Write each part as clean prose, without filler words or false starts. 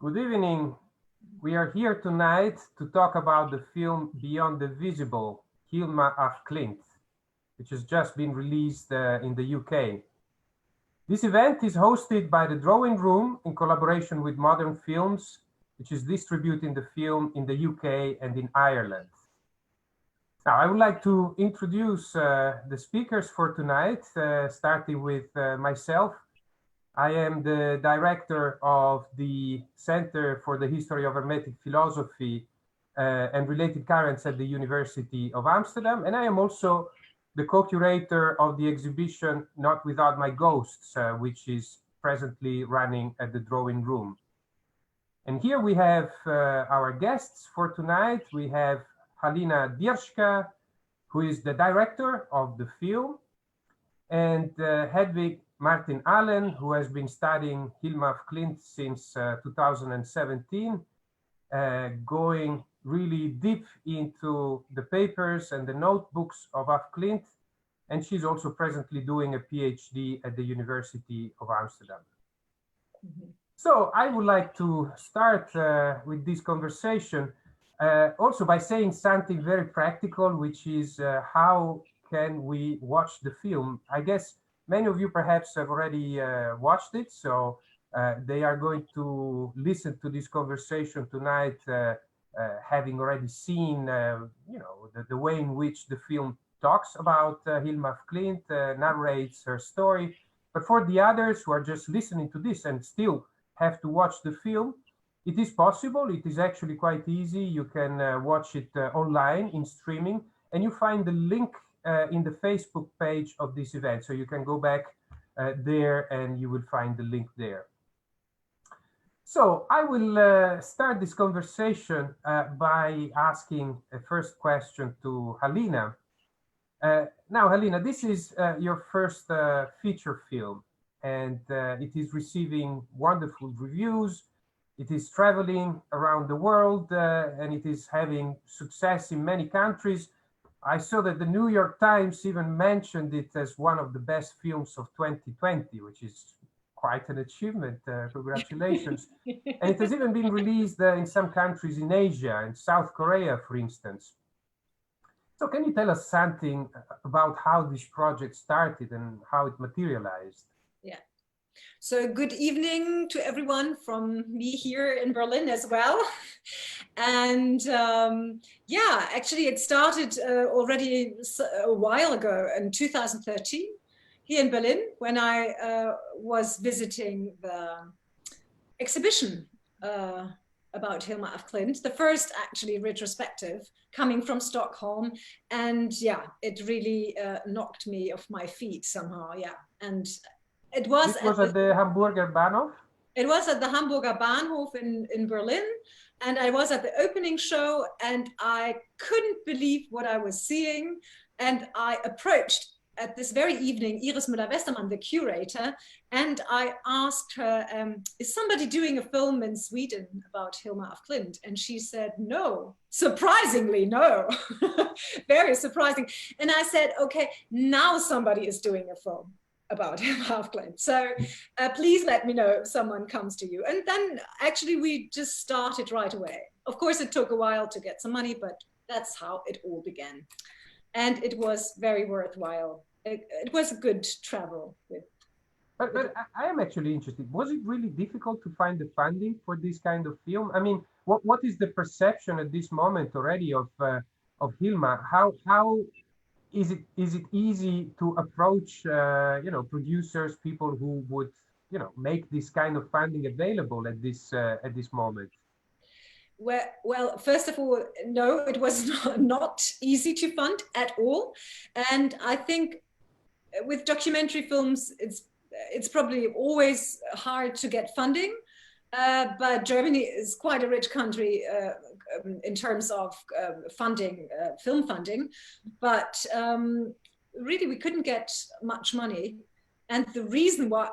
Good evening. We are here tonight to talk about the film Beyond the Visible, Hilma of Klint, which has just been released in the UK. This event is hosted by the Drawing Room in collaboration with Modern Films, which is distributing the film in the UK and in Ireland. Now, I would like to introduce the speakers for tonight, starting with myself. I am the director of the Center for the History of Hermetic Philosophy and Related Currents at the University of Amsterdam, and I am also the co-curator of the exhibition Not Without My Ghosts, which is presently running at the Drawing Room. And here we have our guests for tonight. We have Halina Dierschka, who is the director of the film, and Hedwig Martin Allen, who has been studying Hilma of Klint since 2017, going really deep into the papers and the notebooks of Klint, and she's also presently doing a PhD at the University of Amsterdam. Mm-hmm. So I would like to start with this conversation also by saying something very practical, which is how can we watch the film? I guess many of you perhaps have already watched it, so they are going to listen to this conversation tonight, having already seen, the way in which the film talks about Hilma of Klint, narrates her story. But for the others who are just listening to this and still have to watch the film, it is possible. It is actually quite easy. You can watch it online in streaming, and you find the link in the Facebook page of this event. So you can go back there and you will find the link there. So I will start this conversation by asking a first question to Halina. Now, Halina, this is your first feature film, and it is receiving wonderful reviews. It is traveling around the world and it is having success in many countries. I saw that the New York Times even mentioned it as one of the best films of 2020, which is quite an achievement. Congratulations. And it has even been released in some countries in Asia, in South Korea, for instance. So can you tell us something about how this project started and how it materialized? Yeah. So good evening to everyone from me here in Berlin as well. And yeah, actually it started already a while ago in 2013 here in Berlin when I was visiting the exhibition about Hilma af Klint, the first actually retrospective coming from Stockholm. And yeah, it really knocked me off my feet somehow, yeah. And it was at the Hamburger Bahnhof? It was at the Hamburger Bahnhof in Berlin, and I was at the opening show, and I couldn't believe what I was seeing. And I approached at this very evening Iris Müller-Westermann, the curator, and I asked her, is somebody doing a film in Sweden about Hilma af Klint? And she said, no, surprisingly, no. Very surprising. And I said, okay, now somebody is doing a film about Hilma af Klint. So please let me know if someone comes to you. And then actually we just started right away. Of course, it took a while to get some money, but that's how it all began. And it was very worthwhile. It was a good travel. But I am actually interested. Was it really difficult to find the funding for this kind of film? I mean, what is the perception at this moment already of Hilma? How is it easy to approach producers, people who would make this kind of funding available at this moment? Well, first of all, no, it was not easy to fund at all, and I think with documentary films, it's probably always hard to get funding. But Germany is quite a rich country in terms of funding, film funding, but really we couldn't get much money. And the reason why,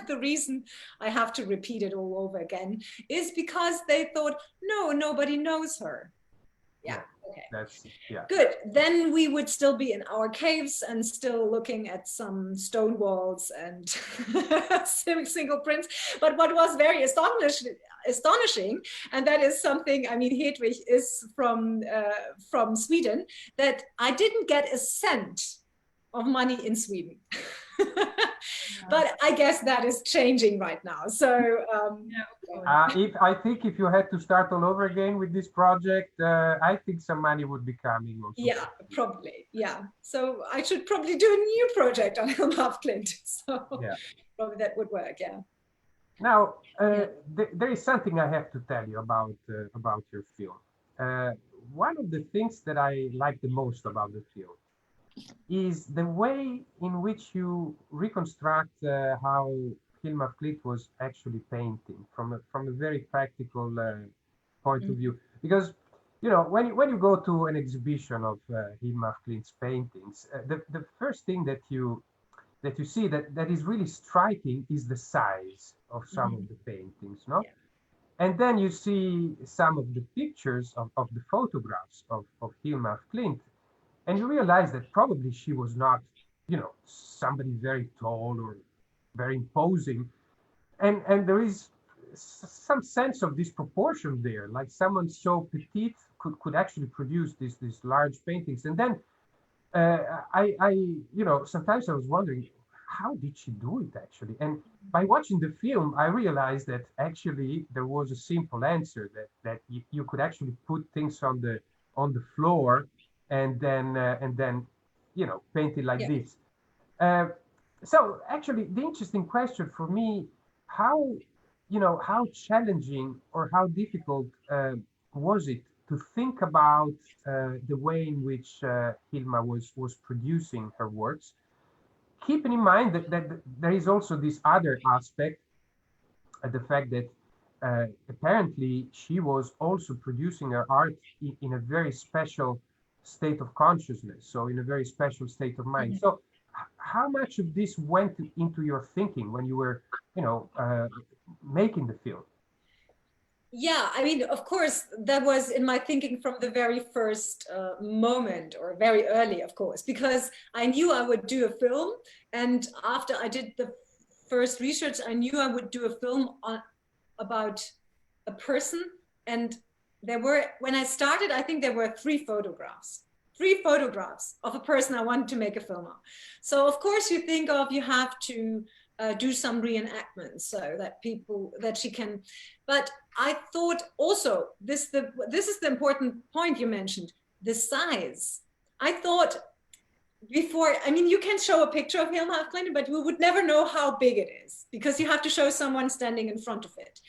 the reason I have to repeat it all over again is because they thought, no, nobody knows her. Yeah, Okay. That's, yeah. Good. Then we would still be in our caves and still looking at some stone walls and single prints. But what was very astonishing, and that is something, I mean, Hedwig is from Sweden, that I didn't get a cent of money in Sweden. But I guess that is changing right now. So I think if you had to start all over again with this project, I think some money would be coming also. Yeah, probably. Yeah. So I should probably do a new project on Hilma af Klint. So yeah, probably that would work. Yeah. Now, there is something I have to tell you about your film. One of the things that I like the most about the film is the way in which you reconstruct how Hilma af Klint was actually painting from a very practical point of view. Because, you know, when you go to an exhibition of Hilma af Klint's paintings, the first thing that you see that is really striking is the size of some of the paintings, no? Yeah. And then you see some of the pictures of the photographs of Hilma af Klint, and you realize that probably she was not, you know, somebody very tall or very imposing. And there is some sense of disproportion there, like someone so petite could actually produce these large paintings. And then I you know, sometimes I was wondering, how did she do it actually? And by watching the film, I realized that actually there was a simple answer, that you could actually put things on the floor and then you know, paint it like this. So actually the interesting question for me, how, you know, how challenging or how difficult was it to think about the way in which Hilma was producing her works, keeping in mind that there is also this other aspect, the fact that apparently she was also producing her art in a very special state of consciousness, so in a very special state of mind. So how much of this went into your thinking when you were, you know, making the film? Yeah, I mean, of course, that was in my thinking from the very first moment, or very early, of course, because I knew I would do a film. And after I did the first research, I knew I would do a film about a person. And there were, when I started, I think there were three photographs of a person I wanted to make a film of. So of course you think of, you have to do some reenactments so that she can, but I thought also, this is the important point you mentioned, the size. I thought before, I mean, you can show a picture of Hilma af Klint, but we would never know how big it is, because you have to show someone standing in front of it.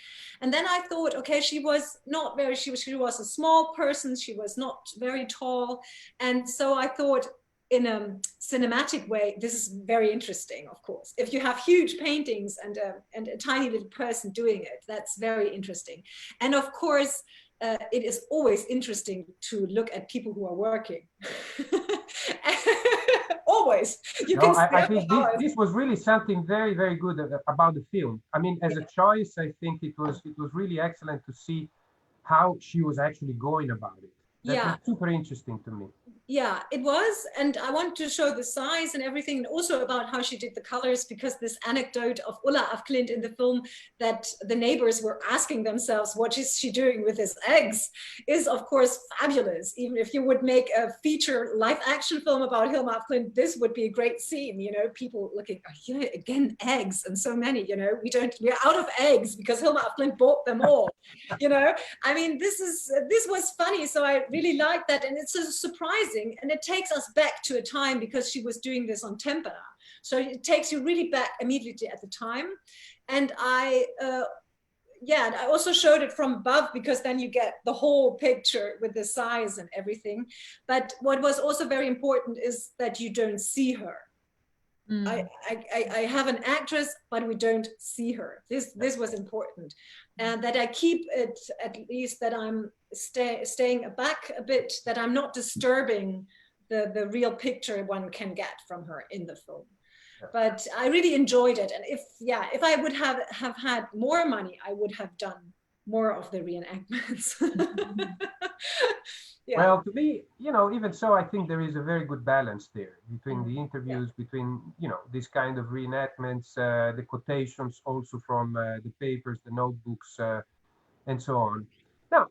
And then I thought, okay, she was a small person, she was not very tall. And so I thought, in a cinematic way, this is very interesting, of course. If you have huge paintings and a tiny little person doing it, that's very interesting. And of course, it is always interesting to look at people who are working. Always. I think this was really something very, very good about the film. I mean, as a choice, I think it was really excellent to see how she was actually going about it. That was super interesting to me. Yeah, it was. And I wanted to show the size and everything, and also about how she did the colors, because this anecdote of Ulla af Klint in the film, that the neighbors were asking themselves, what is she doing with his eggs, is of course fabulous. Even if you would make a feature live action film about Hilma af Klint, this would be a great scene, you know, people looking, oh, yeah, again, eggs, and so many, you know, we're out of eggs because Hilma af Klint bought them all, you know. I mean, this was funny. So I really liked that. And it's surprising. And it takes us back to a time, because she was doing this on tempera. So it takes you really back immediately at the time. And I also showed it from above, because then you get the whole picture with the size and everything. But what was also very important is that you don't see her. I have an actress, but we don't see her. This was important. And that I keep it, at least that I'm staying back a bit, that I'm not disturbing the real picture one can get from her in the film. But I really enjoyed it. And if I would have had more money, I would have done more of the reenactments. Yeah. Well, to me, even so, I think there is a very good balance there between the interviews, between, this kind of reenactments, the quotations also from the papers, the notebooks, and so on. Now,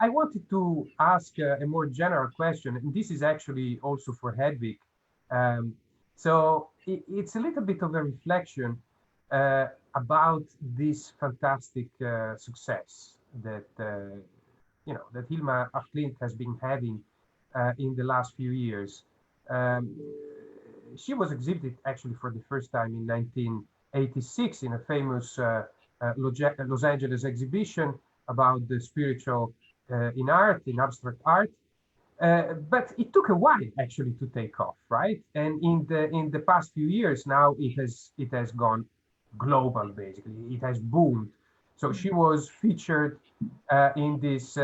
I wanted to ask a more general question, and this is actually also for Hedwig. Um, it's a little bit of a reflection about this fantastic success that Hilma af Klint has been having in the last few years. Um, she was exhibited actually for the first time in 1986 in a famous Los Angeles exhibition about the spiritual in abstract art. But it took a while actually to take off, right? And in the past few years now it has gone global basically. It has boomed. So she was featured in this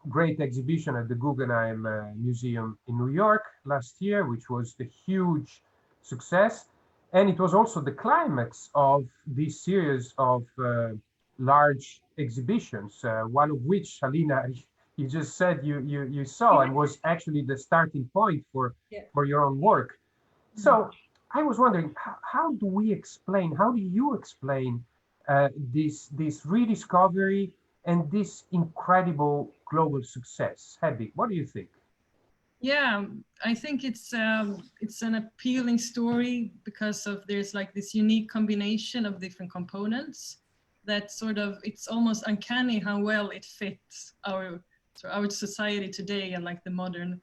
great exhibition at the Guggenheim Museum in New York last year, which was a huge success. And it was also the climax of this series of large exhibitions, one of which, Alina, you just said you saw and was actually the starting point for your own work. So I was wondering, how do you explain this rediscovery and this incredible global success? Hedwig, what do you think? Yeah, I think it's an appealing story because of there's like this unique combination of different components that sort of, it's almost uncanny how well it fits our society today and like the modern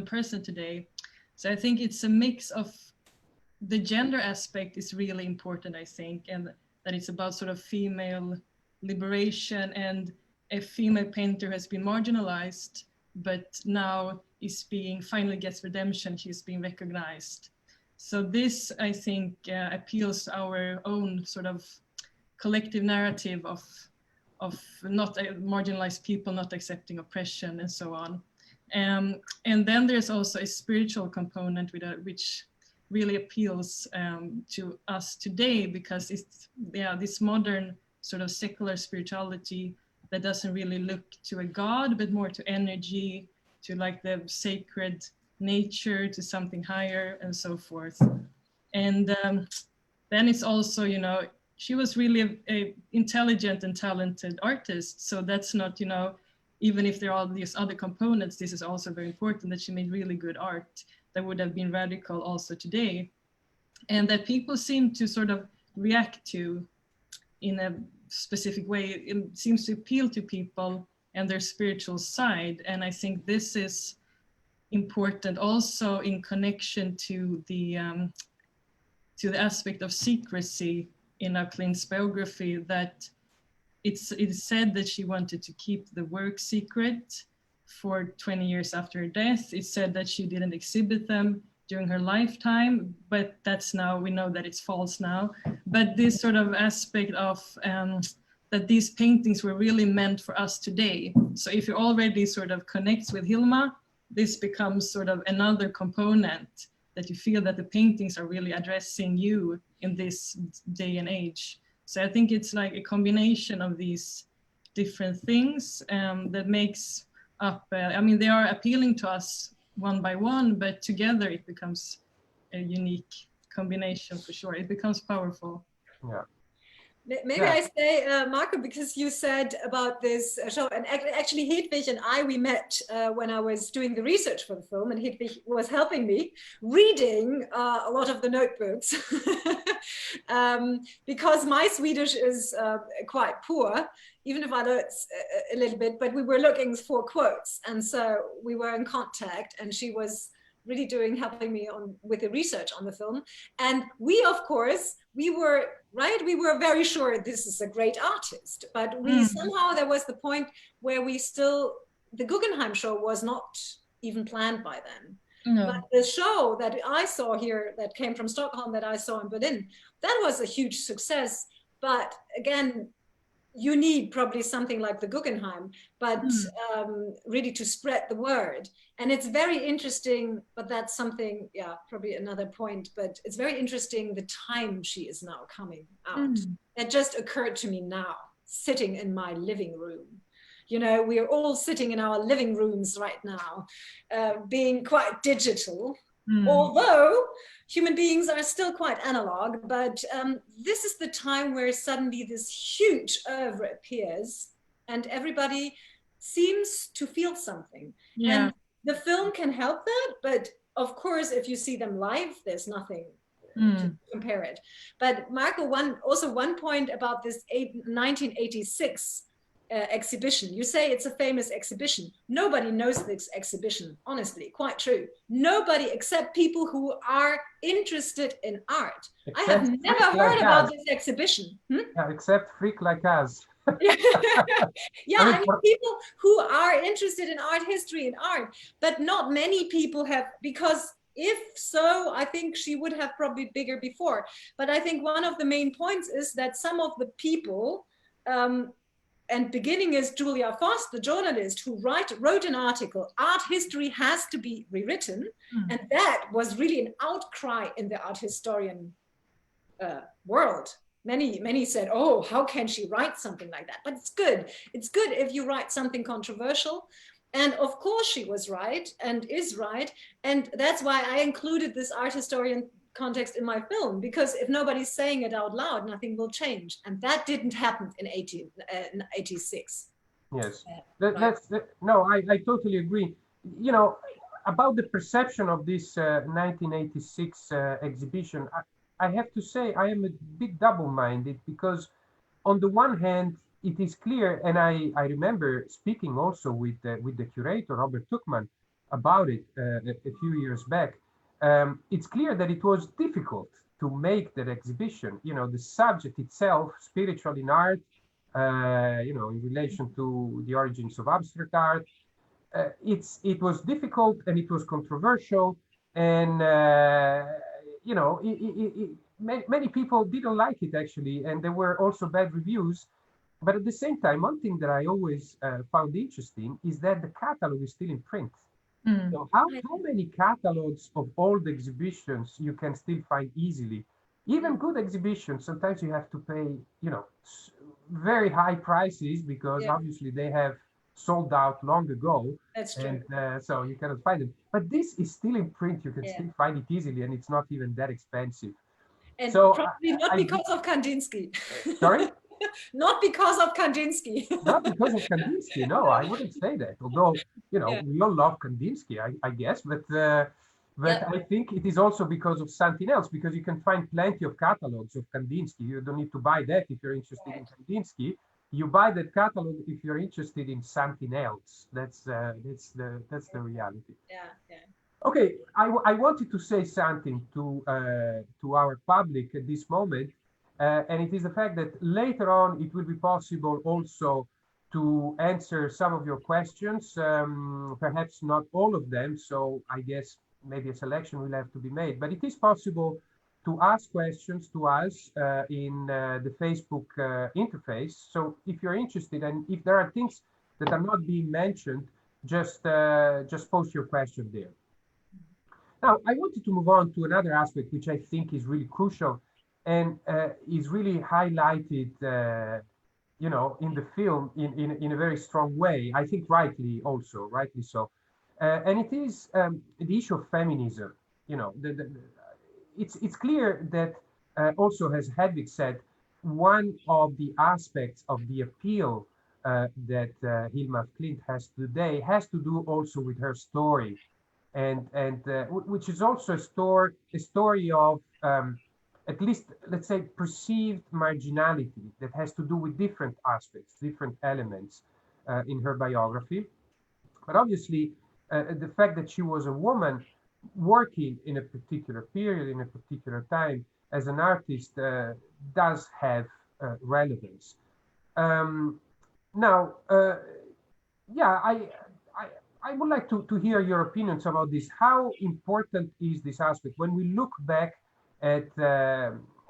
person today. So I think it's a mix of the gender aspect is really important, I think, and that it's about sort of female liberation, and a female painter has been marginalized, but now finally gets redemption, she's being recognized. So this, I think, appeals to our own sort of collective narrative of not marginalized people, not accepting oppression and so on. And then there's also a spiritual component which really appeals to us today, because it's this modern sort of secular spirituality that doesn't really look to a god, but more to energy, to like the sacred nature, to something higher and so forth. And then it's also, she was really a intelligent and talented artist. So that's not, even if there are all these other components, this is also very important that she made really good art that would have been radical also today. And that people seem to sort of react to in a specific way. It seems to appeal to people and their spiritual side. And I think this is important also in connection to the aspect of secrecy in our Klint's biography, that it's said that she wanted to keep the work secret for 20 years after her death. It's said that she didn't exhibit them during her lifetime, but we know that it's false now. But this sort of aspect of that these paintings were really meant for us today. So if you already sort of connect with Hilma, this becomes sort of another component that you feel that the paintings are really addressing you in this day and age. So I think it's like a combination of these different things that makes up, they are appealing to us one by one, but together it becomes a unique combination for sure. It becomes powerful. Yeah. Maybe I say, Marco, because you said about this show, and actually Hedwig and we met when I was doing the research for the film, and Hedwig was helping me reading a lot of the notebooks because my Swedish is quite poor, even if I learned a little bit, but we were looking for quotes. And so we were in contact, and she was really helping me with the research on the film. And we, of course, we were very sure this is a great artist, but somehow there was the point where the Guggenheim show was not even planned by then. No. But the show that I saw here that came from Stockholm, that I saw in Berlin, that was a huge success. But again, you need probably something like the Guggenheim, but really to spread the word. And it's very interesting, but that's something, probably another point, but it's very interesting the time she is now coming out. That just occurred to me now, sitting in my living room. You know, we are all sitting in our living rooms right now, being quite digital. Although human beings are still quite analog, but this is the time where suddenly this huge oeuvre appears and everybody seems to feel something. Yeah. And the film can help that, but of course, if you see them live, there's nothing to compare it. But Marco, one point about this 1986 exhibition. You say it's a famous exhibition. Nobody knows this exhibition, honestly, quite true. Nobody except people who are interested in art. I have never heard about this exhibition. Yeah, except freak like us. Yeah, I mean, people who are interested in art history and art, but not many people have, because if so, I think she would have probably bigger before. But I think one of the main points is that some of the people, and beginning is Julia Voss, the journalist, who wrote an article, art history has to be rewritten. And that was really an outcry in the art historian world. Many said, oh, how can she write something like that? But it's good. It's good if you write something controversial. And of course she was right and is right. And that's why I included this art historian context in my film, because if nobody's saying it out loud, nothing will change. And that didn't happen in 86. Yes, no, I totally agree. You know, about the perception of this 1986 exhibition, I have to say I am a bit double-minded, because on the one hand, it is clear, and I remember speaking also with the curator, Robert Tuchman, about it a few years back. It's clear that it was difficult to make that exhibition. You know, the subject itself, spiritual in art, you know, in relation to the origins of abstract art, it was difficult and it was controversial, and you know, many people didn't like it actually, and there were also bad reviews. But at the same time, one thing that I always found interesting is that the catalog is still in print. So how many catalogs of old exhibitions you can still find easily? Even good exhibitions, sometimes you have to pay, you know, very high prices, because obviously they have sold out long ago. That's true. And so you cannot find it. But this is still in print. You can still find it easily, and it's not even that expensive. And so probably not because of Kandinsky. Sorry? Not because of Kandinsky. Not because of Kandinsky, no, I wouldn't say that. Although, you know, we all love Kandinsky, I guess, but I think it is also because of something else, because you can find plenty of catalogs of Kandinsky. You don't need to buy that if you're interested in Kandinsky. You buy that catalog if you're interested in something else. That's the reality. Okay, I wanted to say something to our public at this moment. And it is the fact that later on it will be possible also to answer some of your questions, perhaps not all of them. So I guess maybe a selection will have to be made, but it is possible to ask questions to us in the Facebook interface. So if you're interested, and if there are things that are not being mentioned, just post your question there. Now, I wanted to move on to another aspect, which I think is really crucial, and is really highlighted, you know, in the film in a very strong way. I think rightly so. And it is the issue of feminism. You know, it's clear that also, as Hedwig said, one of the aspects of the appeal that Hilma Klint has today has to do also with her story, and which is also a story of at least, let's say, perceived marginality that has to do with different aspects, different elements in her biography. But obviously, the fact that she was a woman working in a particular period, in a particular time, as an artist does have relevance. Now, yeah, I would like to hear your opinions about this. How important is this aspect when we look back at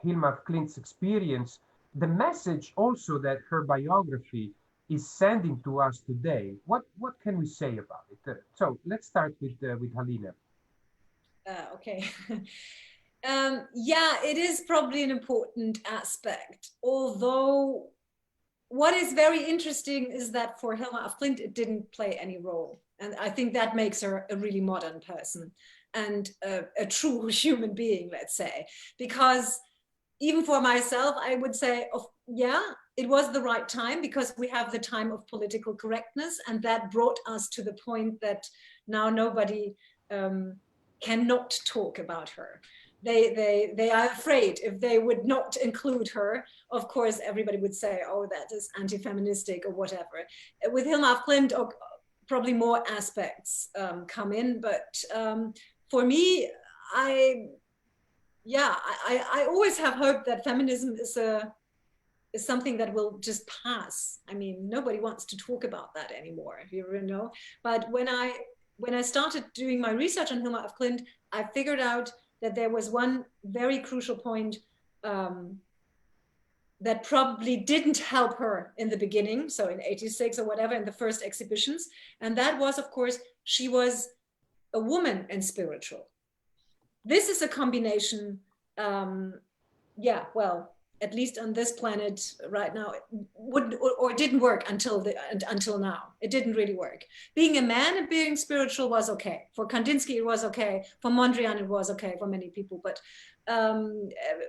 Hilma Klint's experience, the message also that her biography is sending to us today? What can we say about it? So let's start with Halina. Okay. Yeah, it is probably an important aspect, although what is very interesting is that for Hilma af Klint, it didn't play any role. And I think that makes her a really modern person and a true human being, let's say. Because even for myself, I would say, yeah, it was the right time, because we have the time of political correctness, and that brought us to the point that now nobody cannot talk about her. They are afraid if they would not include her, of course, everybody would say, oh, that is anti-feministic or whatever. With Hilma af Klint, probably more aspects come in, but for me, I always have hope that feminism is something that will just pass. I mean, nobody wants to talk about that anymore, you know. But when I started doing my research on Hilma af Klint, I figured out that there was one very crucial point that probably didn't help her in the beginning, so in '86 or whatever, in the first exhibitions. And that was, of course, she was a woman and spiritual. This is a combination, yeah, well, at least on this planet right now, it wouldn't or didn't work until now. It didn't really work. Being a man and being spiritual was okay. For Kandinsky, it was okay. For Mondrian, it was okay for many people. But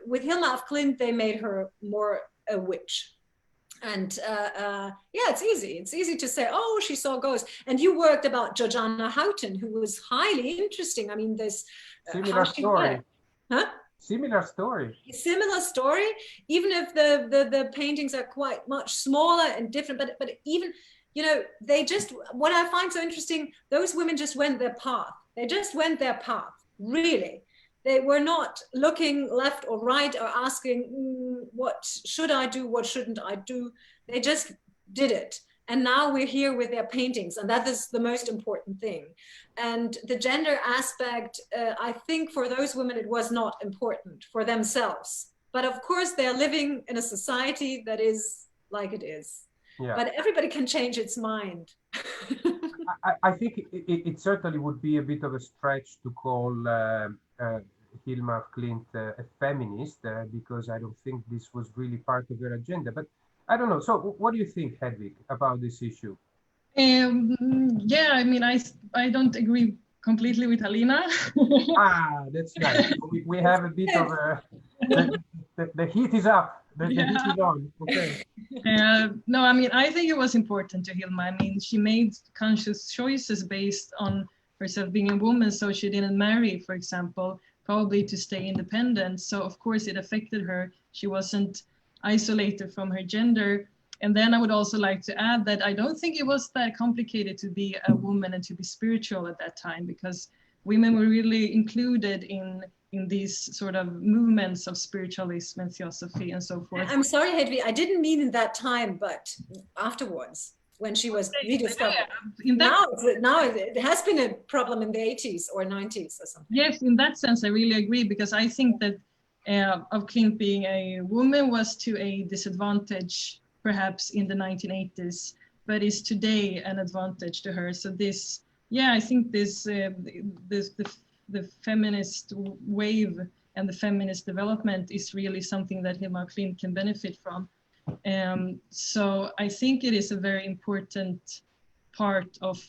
with Hilma af Klint, they made her more a witch. And yeah, it's easy. It's easy to say, oh, she saw ghosts. And you worked about Georgiana Houghton, who was highly interesting. I mean, this similar story. Huh? Similar story. Similar story, even if the paintings are quite much smaller and different, but even, you know, they just, what I find so interesting, those women just went their path. They just went their path, really. They were not looking left or right or asking, what should I do, what shouldn't I do? They just did it. And now we're here with their paintings, and that is the most important thing. And the gender aspect, I think for those women, it was not important for themselves. But of course, they're living in a society that is like it is. Yeah. But everybody can change its mind. I think it certainly would be a bit of a stretch to call Hilma af Klint a feminist, because I don't think this was really part of her agenda. But I don't know. So what do you think, Hedwig, about this issue? Yeah, I mean, I don't agree completely with Alina. That's right. We have a bit of a, the heat is up. The heat is on. Okay. No, I mean, I think it was important to Hilma. I mean, she made conscious choices based on herself being a woman, so she didn't marry, for example, probably to stay independent. So of course it affected her. She wasn't isolated from her gender. And then I would also like to add that I don't think it was that complicated to be a woman and to be spiritual at that time, because women were really included in these sort of movements of spiritualism and theosophy and so forth. I'm sorry, Hedwig, I didn't mean in that time, but afterwards, when she was rediscovered. Yeah, now it has been a problem in the 80s or 90s or something. Yes, in that sense, I really agree, because I think that of Klint being a woman was to a disadvantage perhaps in the 1980s, but is today an advantage to her. So this, yeah, I think this the feminist wave and the feminist development is really something that Hilma af Klint can benefit from. So I think it is a very important part of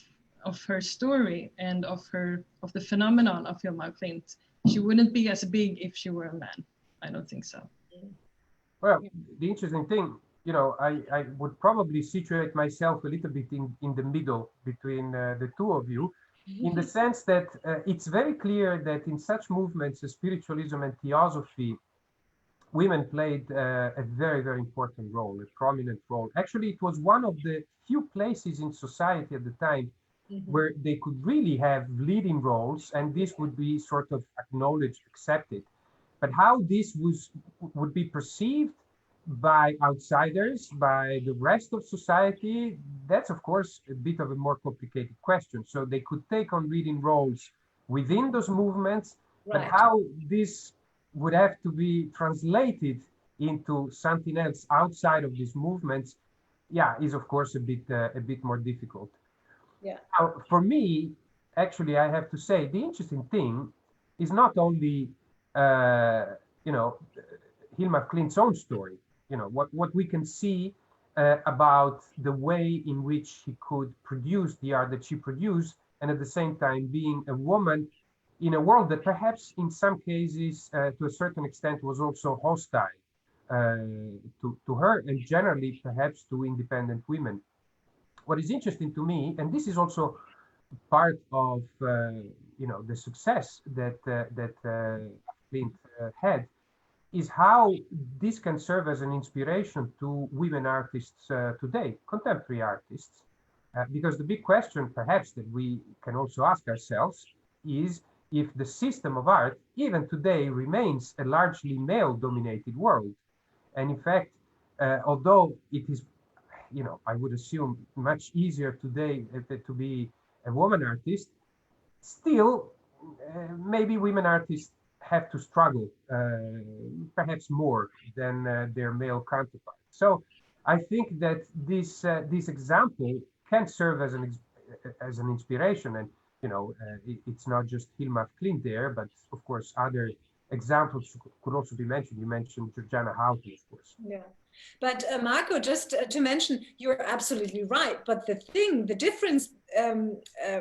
her story and of the phenomenon of Hilma af Klint. She wouldn't be as big if she were a man. I don't think so. Well, the interesting thing, you know, I would probably situate myself a little bit in the middle between the two of you, in the sense that it's very clear that in such movements as spiritualism and theosophy, women played a very, very important role, a prominent role. Actually, it was one of the few places in society at the time where they could really have leading roles, and this would be sort of acknowledged, accepted. But how this would be perceived by outsiders, by the rest of society, that's of course a bit of a more complicated question. So they could take on leading roles within those movements, but how this would have to be translated into something else outside of these movements, yeah, is of course a bit more difficult. Yeah. Now, for me, actually, I have to say the interesting thing is not only you know, Hilma af Klint's own story. You know, what we can see about the way in which she could produce the art that she produced, and at the same time being a woman in a world that perhaps in some cases, to a certain extent, was also hostile to her and generally perhaps to independent women. What is interesting to me, and this is also part of the success that Klint had, is how this can serve as an inspiration to women artists today, contemporary artists. Because the big question, perhaps, that we can also ask ourselves is if the system of art, even today, remains a largely male-dominated world. And in fact, although it is, I would assume much easier today to be a woman artist, still, maybe women artists have to struggle, perhaps more than their male counterparts. So I think that this example can serve as an inspiration, and it's not just Hilma af Klint there, but of course other examples could also be mentioned. You mentioned Georgiana Houghton, of course. Yeah, but Marco, just to mention, you're absolutely right. But the difference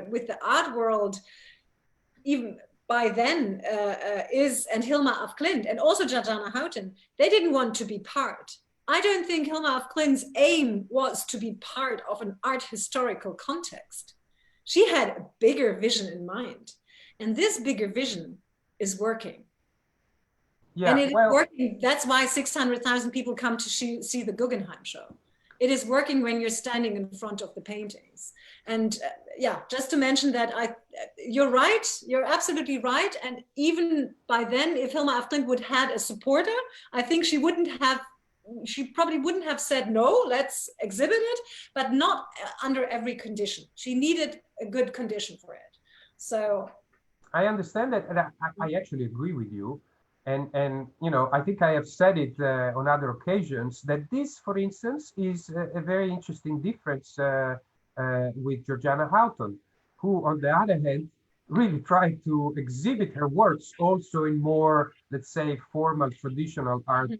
with the art world, even by then, and Hilma af Klint and also Georgiana Houghton, they didn't want to be part. I don't think Hilma af Klint's aim was to be part of an art historical context. She had a bigger vision in mind, and this bigger vision is working. Yeah, and it is working. That's why 600,000 people come to see the Guggenheim show. It is working when you're standing in front of the paintings. And just to mention that you're right, you're absolutely right. And even by then, if Hilma af Klint would have had a supporter, I think she probably wouldn't have said, no, let's exhibit it, but not under every condition. She needed a good condition for it. So I understand that, and I actually agree with you. And I think I have said it on other occasions that this, for instance, is a very interesting difference with Georgiana Houghton, who, on the other hand, really tried to exhibit her works also in more, let's say, formal, traditional art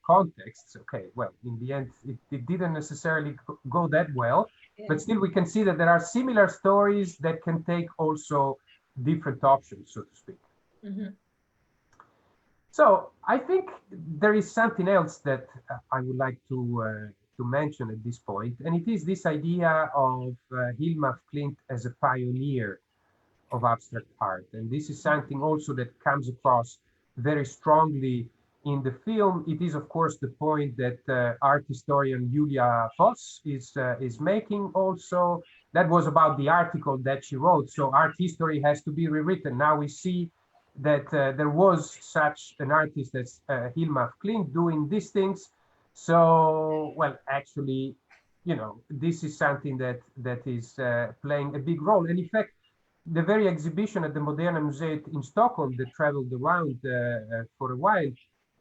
contexts. Okay, well, in the end, it didn't necessarily go that well, but still we can see that there are similar stories that can take also different options, so to speak. Mm-hmm. So I think there is something else that I would like to mention at this point, and it is this idea of Hilma af Klint as a pioneer of abstract art. And this is something also that comes across very strongly in the film. It is, of course, the point that art historian Julia Voss is making also. That was about the article that she wrote. So art history has to be rewritten. Now we see that there was such an artist as Hilma af Klint doing these things. So, well, actually, this is something that is playing a big role. And in fact, the very exhibition at the Moderna Museum in Stockholm that traveled around for a while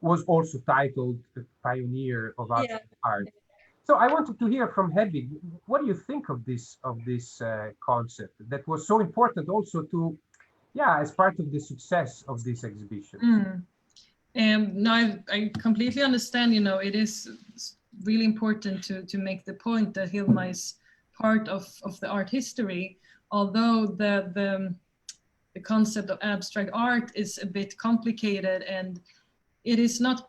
was also titled Pioneer of Abstract Art. So I wanted to hear from Hedvig, what do you think of this concept that was so important also to, as part of the success of this exhibition? No, I completely understand, it is really important to make the point that Hilma is part of the art history, although the concept of abstract art is a bit complicated and it is not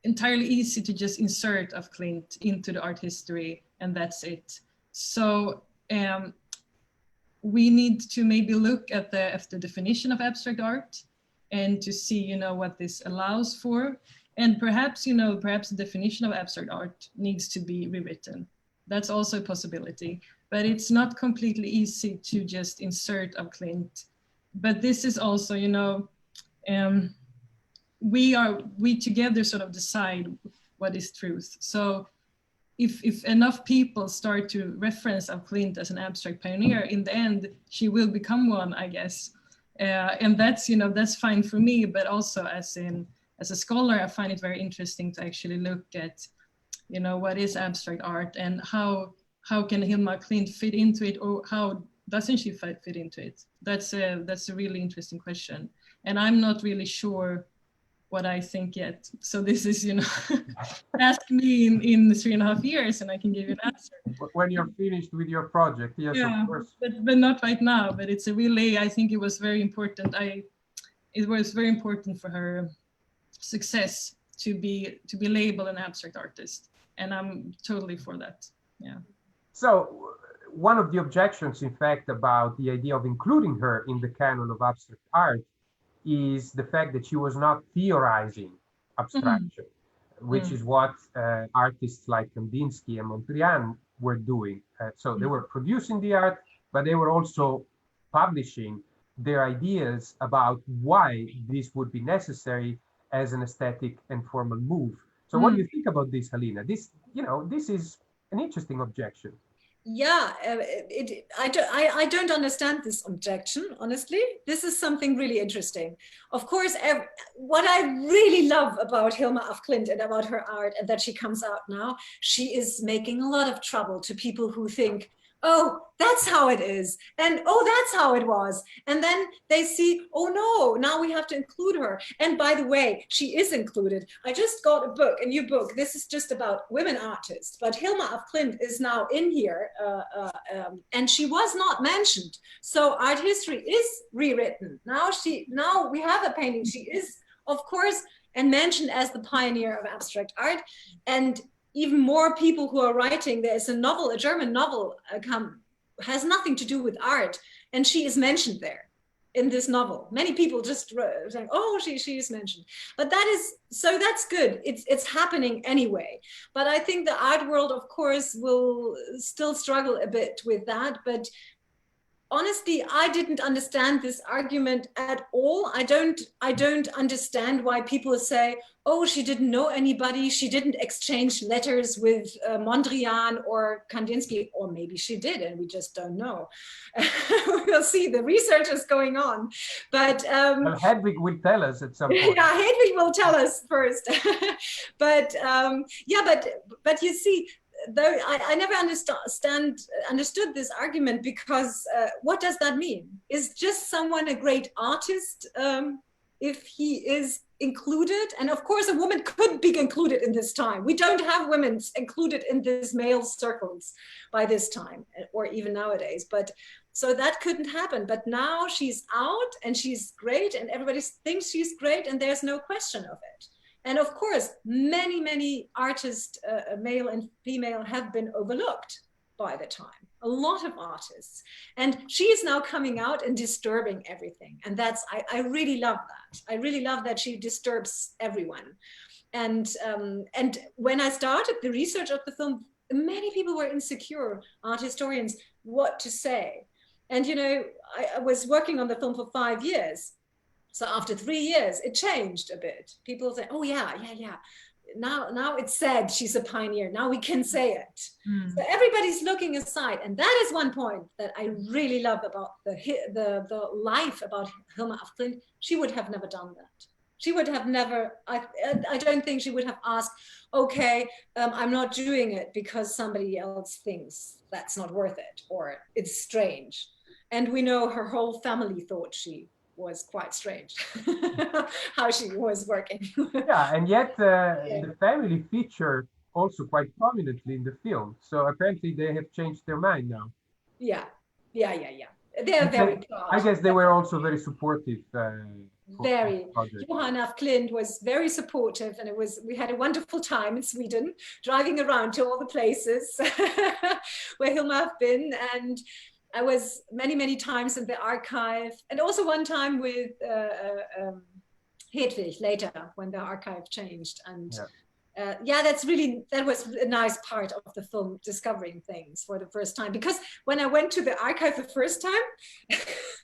entirely easy to just insert af Klint into the art history and that's it. So we need to maybe look at the definition of abstract art and to see, what this allows for. And perhaps, perhaps the definition of abstract art needs to be rewritten. That's also a possibility, but it's not completely easy to just insert af Klint. But this is also, we together sort of decide what is truth. So if enough people start to reference af Klint as an abstract pioneer, in the end, she will become one, I guess. And that's, that's fine for me, but also as a scholar, I find it very interesting to actually look at, what is abstract art and how can Hilma af Klint fit into it, or how doesn't she fit into it? That's a really interesting question. And I'm not really sure what I think yet. So this is, ask me in 3.5 years and I can give you an answer. When you're finished with your project, yes, yeah, of course. But not right now. But it's a really, I think it was very important. It was very important for her success to be labeled an abstract artist. And I'm totally for that. Yeah. So one of the objections, in fact, about the idea of including her in the canon of abstract art is the fact that she was not theorizing abstraction, which is what artists like Kandinsky and Mondrian were doing. So they were producing the art, but they were also publishing their ideas about why this would be necessary as an aesthetic and formal move. So what do you think about this, Halina? This is an interesting objection. Yeah, I don't understand this objection, honestly. This is something really interesting. Of course, what I really love about Hilma af Klint and about her art, and that she comes out now, she is making a lot of trouble to people who think, oh, that's how it is. And oh, that's how it was. And then they see, oh no, now we have to include her. And by the way, she is included. I just got a new book. This is just about women artists, but Hilma af Klint is now in here and she was not mentioned. So art history is rewritten. Now we have a painting. She is, of course, and mentioned as the pioneer of abstract art. And even more people who are writing. There's a novel, a German novel, has nothing to do with art, and she is mentioned there in this novel. Many people just saying, "Oh, she is mentioned," but that's good. It's happening anyway. But I think the art world, of course, will still struggle a bit with that. But honestly, I didn't understand this argument at all. I don't understand why people say, oh, she didn't know anybody. She didn't exchange letters with Mondrian or Kandinsky, or maybe she did, and we just don't know. We'll see. The research is going on. But well, Hedwig will tell us at some point. Yeah, Hedwig will tell us first. But but you see, though I never understood this argument, because what does that mean? Is just someone a great artist if he is included? And of course, a woman couldn't be included in this time. We don't have women included in these male circles by this time, or even nowadays. But so that couldn't happen. But now she's out and she's great, and everybody thinks she's great, and there's no question of it. And of course, many artists, male and female, have been overlooked by the time. A lot of artists. And she is now coming out and disturbing everything. And I really love that. I really love that she disturbs everyone. And when I started the research of the film, many people were insecure, art historians, what to say. And I was working on the film for 5 years. So after 3 years, it changed a bit. People say, oh yeah. Now it's said she's a pioneer. Now we can say it. So everybody's looking aside. And that is one point that I really love about the life about Hilma af Klint. She would have never done that. She would have never, I don't think she would have asked, okay, I'm not doing it because somebody else thinks that's not worth it, or it's strange. And we know her whole family thought she was quite strange, how she was working. Yeah, and yet the family featured also quite prominently in the film. So apparently they have changed their mind now. Yeah. They're very proud. I guess they were also very supportive. Very. Johan af Klint was very supportive, and we had a wonderful time in Sweden, driving around to all the places where Hilma have been. And I was many times in the archive, and also one time with Hedwig later when the archive changed. And that was a nice part of the film, discovering things for the first time. Because when I went to the archive the first time,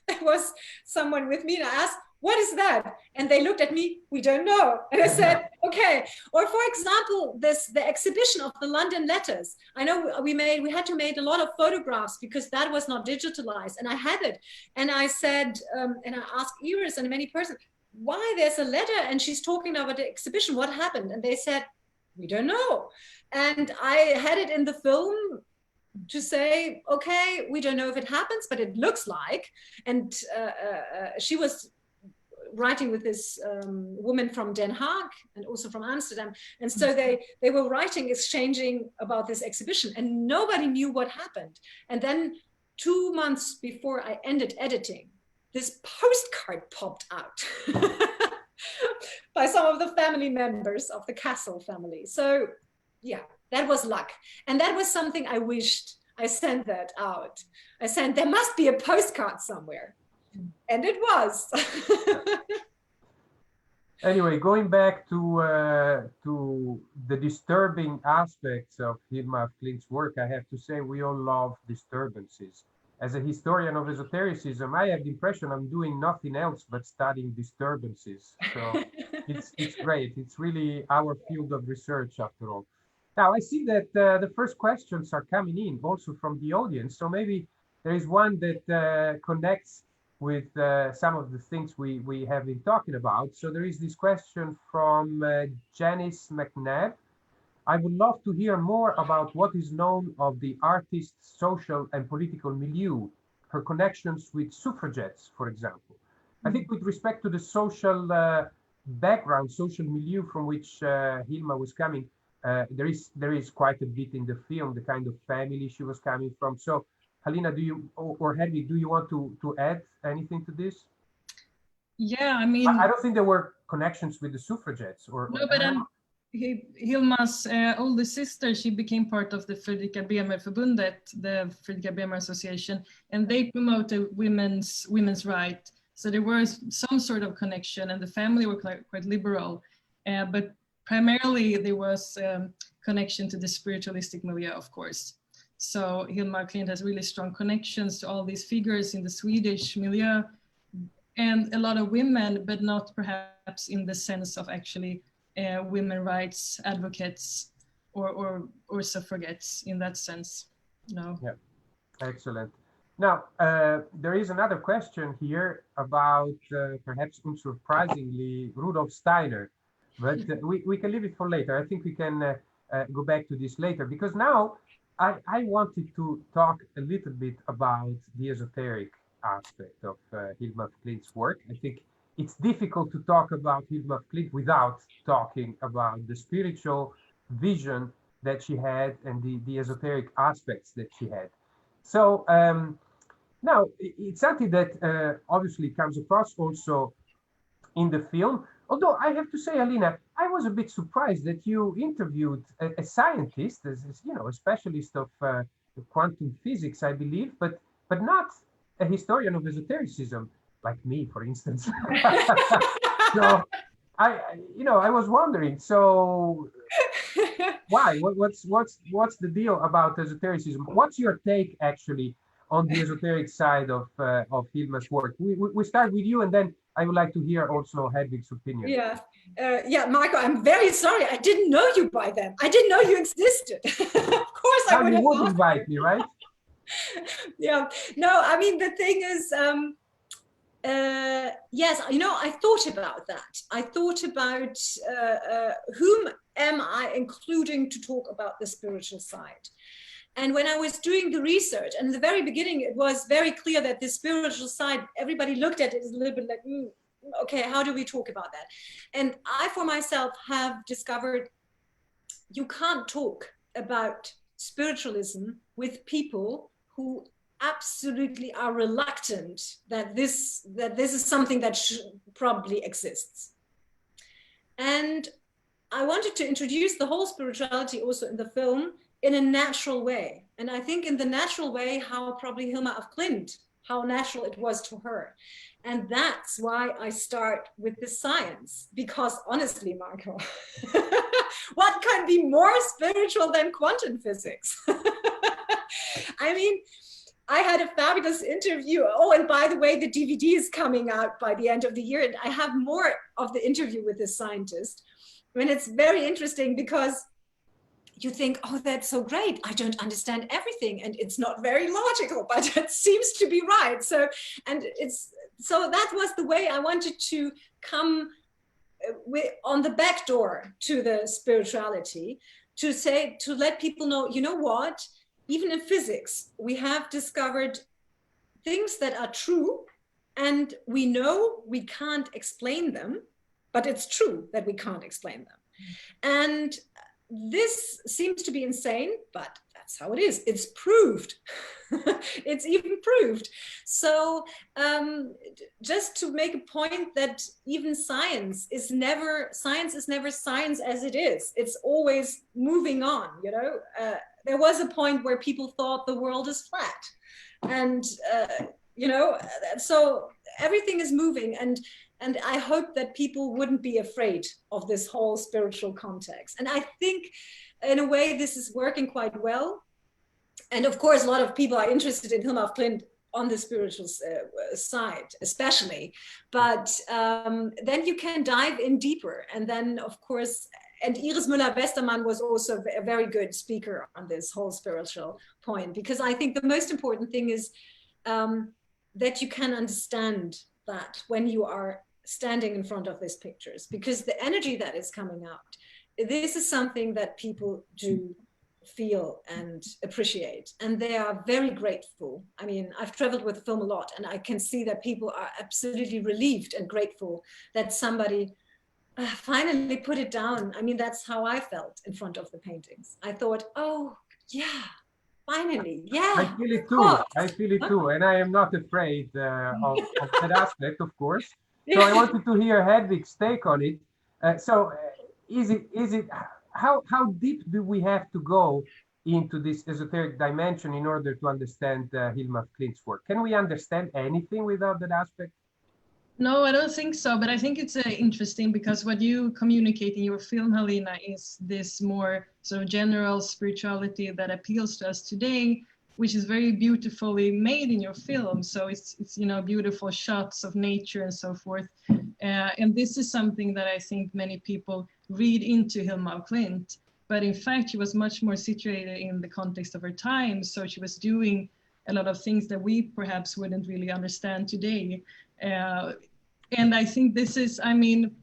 there was someone with me, and I asked, what is that? And they looked at me, we don't know. And I said, okay. Or for example, the exhibition of the London letters. I know we had to make a lot of photographs because that was not digitalized. And I had it. And I said, and I asked Iris and many persons, why there's a letter and she's talking about the exhibition, what happened? And they said, we don't know. And I had it in the film to say, okay, we don't know if it happens, but it looks like. And she was writing with this woman from Den Haag and also from Amsterdam. And so they were writing, exchanging about this exhibition, and nobody knew what happened. And then 2 months before I ended editing, this postcard popped out by some of the family members of the Castle family. So yeah, that was luck. And that was something I wished I sent that out. I said, there must be a postcard somewhere. And it was. Anyway, going back to the disturbing aspects of Hilma af Klint's work, I have to say we all love disturbances. As a historian of esotericism, I have the impression I'm doing nothing else but studying disturbances. So it's great. It's really our field of research after all. Now, I see that the first questions are coming in also from the audience. So maybe there is one that connects with some of the things we have been talking about. So there is this question from Janice McNabb. I would love to hear more about what is known of the artist's social and political milieu, her connections with suffragettes, for example. I think with respect to the social background, social milieu from which Hilma was coming, there is quite a bit in the film, the kind of family she was coming from. So, Halina, do you or Hedwig, do you want to add anything to this? Yeah, I mean, I don't think there were connections with the suffragettes, or no, but Hilma's older sister, she became part of the Fredrika Bremer-förbundet, the Fredrika Bremer Association, and they promoted women's rights. So there was some sort of connection, and the family were quite liberal, but primarily there was connection to the spiritualistic milieu, of course. So Hilma af Klint has really strong connections to all these figures in the Swedish milieu, and a lot of women, but not perhaps in the sense of actually women rights advocates or suffragettes in that sense. No. Yeah, excellent. Now, there is another question here about perhaps unsurprisingly Rudolf Steiner, but we can leave it for later. I think we can go back to this later, because now I wanted to talk a little bit about the esoteric aspect of Hilma af Klint's work. I think it's difficult to talk about Hilma af Klint without talking about the spiritual vision that she had and the esoteric aspects that she had. So now it's something that obviously comes across also in the film. Although I have to say, Alina, I was a bit surprised that you interviewed a scientist, as you know, a specialist of quantum physics, I believe, but not a historian of esotericism, like me, for instance. So I was wondering. So why? What's the deal about esotericism? What's your take actually on the esoteric side of Hilma's work? We start with you, and then I would like to hear also Hedwig's opinion. Yeah, Marco, I'm very sorry. I didn't know you by then. I didn't know you existed. Of course, I would have. You would invite me, right? Yeah. No, I mean, the thing is, yes, I thought about that. I thought about whom am I including to talk about the spiritual side? And when I was doing the research, and in the very beginning, it was very clear that the spiritual side, everybody looked at it as a little bit like, okay, how do we talk about that? And I, for myself, have discovered you can't talk about spiritualism with people who absolutely are reluctant that this is something that probably exists. And I wanted to introduce the whole spirituality also in the film in a natural way. And I think in the natural way, how probably Hilma af Klint, how natural it was to her. And that's why I start with the science, because honestly, Marco, what can be more spiritual than quantum physics? I mean, I had a fabulous interview. Oh, and by the way, the DVD is coming out by the end of the year. And I have more of the interview with this scientist. I mean, it's very interesting because you think, oh, that's so great. I don't understand everything. And it's not very logical, but it seems to be right. So that was the way I wanted to come on the back door to the spirituality, to let people know, you know what? Even in physics, we have discovered things that are true, And we know we can't explain them, but it's true that we can't explain them. And this seems to be insane, but that's how it is. It's proved. It's even proved. So just to make a point that even science is never science as it is. It's always moving on, you know. There was a point where people thought the world is flat. And, you know, so everything is moving. And I hope that people wouldn't be afraid of this whole spiritual context. And I think in a way, this is working quite well. And of course, a lot of people are interested in Hilma af Klint on the spiritual side, especially. But then you can dive in deeper. And then, of course, and Iris Müller-Westermann was also a very good speaker on this whole spiritual point, because I think the most important thing is that you can understand that when you are standing in front of these pictures, because the energy that is coming out, this is something that people do feel and appreciate, and they are very grateful. I mean, I've traveled with the film a lot, and I can see that people are absolutely relieved and grateful that somebody finally put it down. I mean, that's how I felt in front of the paintings. I thought, oh yeah, finally, yeah. I feel it too. I feel it too, and I am not afraid of that aspect, of course. So I wanted to hear Hedwig's take on it. Is it how deep do we have to go into this esoteric dimension in order to understand Hilma af Klint's work? Can we understand anything without that aspect? No, I don't think so, but I think it's interesting because what you communicate in your film, Helena, is this more sort of general spirituality that appeals to us today, which is very beautifully made in your film. So it's you know, beautiful shots of nature and so forth. And this is something that I think many people read into Hilma af Klint, but in fact, she was much more situated in the context of her time. So she was doing a lot of things that we perhaps wouldn't really understand today. And I think this is, I mean,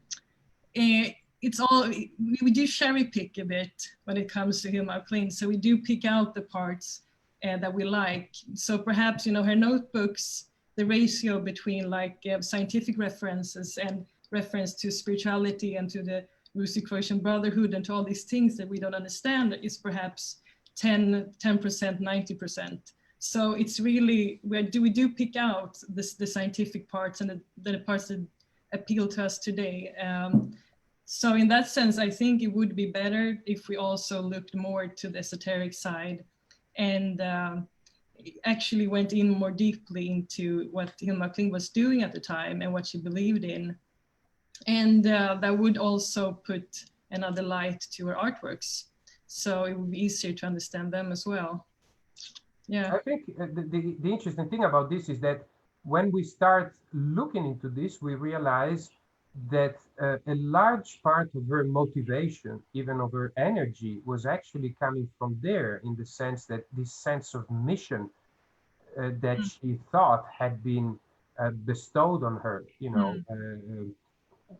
it's all, we do cherry pick a bit when it comes to Hilma af Klint. So we do pick out the parts that we like. So perhaps, you know, her notebooks, the ratio between like scientific references and reference to spirituality and to the Rosicrucian Brotherhood and to all these things that we don't understand is perhaps 10%, 90%. So it's really, we do pick out the scientific parts and the parts that appeal to us today. So in that sense, I think it would be better if we also looked more to the esoteric side and actually went in more deeply into what Hilma af Klint was doing at the time and what she believed in. And that would also put another light to her artworks. So it would be easier to understand them as well. Yeah. I think the interesting thing about this is that when we start looking into this, we realize that a large part of her motivation, even of her energy, was actually coming from there, in the sense that this sense of mission that she thought had been bestowed on her, you know,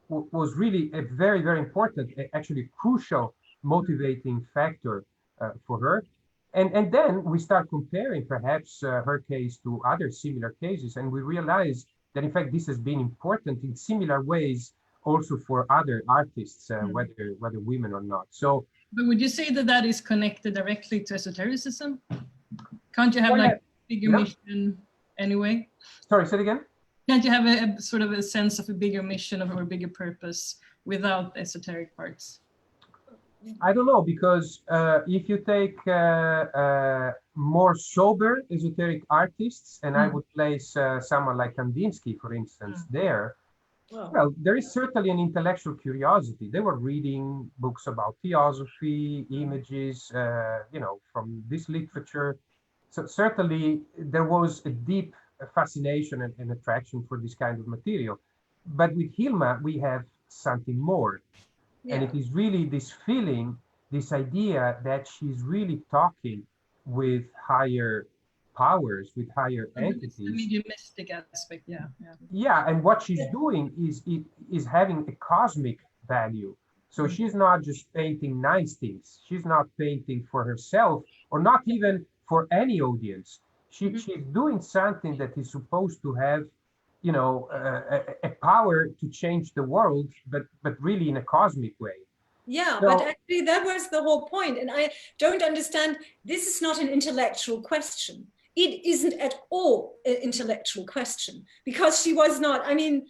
was really a very, very important, actually crucial motivating factor for her. And then we start comparing perhaps her case to other similar cases, and we realize that in fact this has been important in similar ways also for other artists, whether women or not. So, but would you say that that is connected directly to esotericism? Can't you have like a bigger mission anyway? Sorry, say it again. Can't you have a sort of a sense of a bigger mission or a bigger purpose without esoteric parts? I don't know, because if you take more sober esoteric artists, and I would place someone like Kandinsky, for instance, there, well, there is certainly an intellectual curiosity. They were reading books about theosophy, images, you know, from this literature. So certainly there was a deep fascination and attraction for this kind of material. But with Hilma, we have something more. Yeah. And it is really this feeling, this idea that she's really talking with higher powers, with higher entities. The mediumistic aspect, yeah. Yeah, and what she's doing is having a cosmic value. So she's not just painting nice things. She's not painting for herself, or not even for any audience. She's doing something that is supposed to have a power to change the world, but really in a cosmic way. Yeah, So, but actually that was the whole point. And I don't understand, this is not an intellectual question. It isn't at all an intellectual question, because she was not, I mean,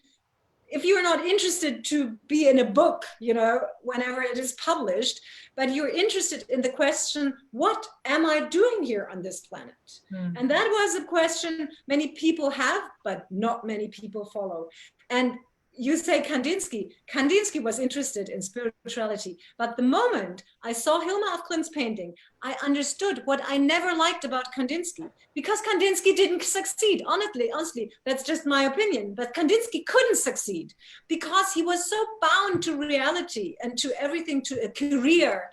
if you're not interested to be in a book, whenever it is published, but you're interested in the question, what am I doing here on this planet? Mm. And that was a question many people have, but not many people follow. And you say Kandinsky. Kandinsky was interested in spirituality, but the moment I saw Hilma af Klint's painting, I understood what I never liked about Kandinsky, because Kandinsky didn't succeed. Honestly, that's just my opinion. But Kandinsky couldn't succeed because he was so bound to reality and to everything, to a career,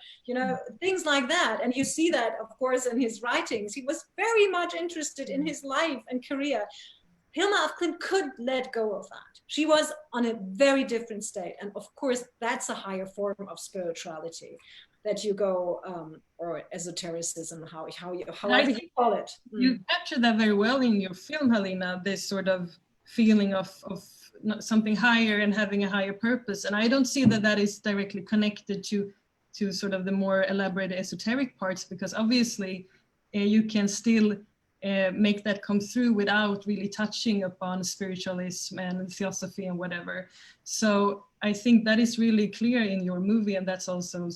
things like that. And you see that, of course, in his writings. He was very much interested in his life and career. Hilma af Klint could let go of that. She was on a very different state. And of course, that's a higher form of spirituality that you go, or esotericism, however you call it. You captured that very well in your film, Helena, this sort of feeling of something higher and having a higher purpose. And I don't see that is directly connected to sort of the more elaborate esoteric parts, because obviously you can still make that come through without really touching upon spiritualism and theosophy and whatever. So I think that is really clear in your movie, and that's also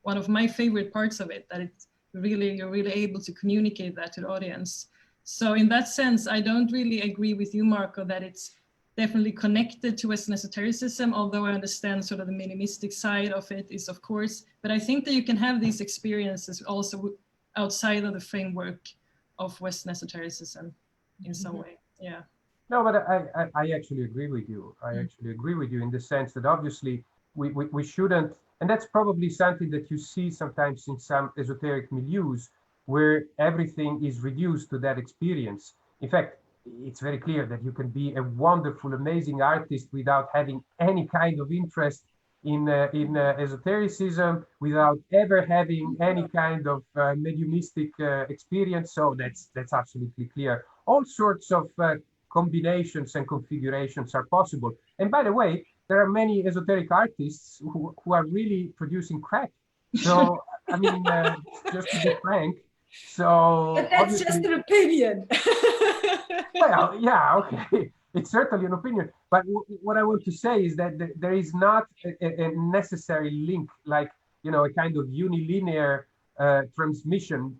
one of my favorite parts of it, that you're really able to communicate that to the audience. So in that sense, I don't really agree with you, Marco, that it's definitely connected to Western esotericism, although I understand sort of the minimistic side of it is, of course, but I think that you can have these experiences also outside of the framework of Western esotericism in some way. Yeah. No, but I actually agree with you. I actually agree with you in the sense that obviously we shouldn't, and that's probably something that you see sometimes in some esoteric milieus where everything is reduced to that experience. In fact, it's very clear that you can be a wonderful, amazing artist without having any kind of interest in esotericism, without ever having any kind of mediumistic experience. So that's absolutely clear. All sorts of combinations and configurations are possible. And by the way, there are many esoteric artists who are really producing crack. So, I mean, just to be frank. So, but that's just an opinion. Well, yeah, okay. It's certainly an opinion. But what I want to say is that there is not a necessary link, like, a kind of unilinear transmission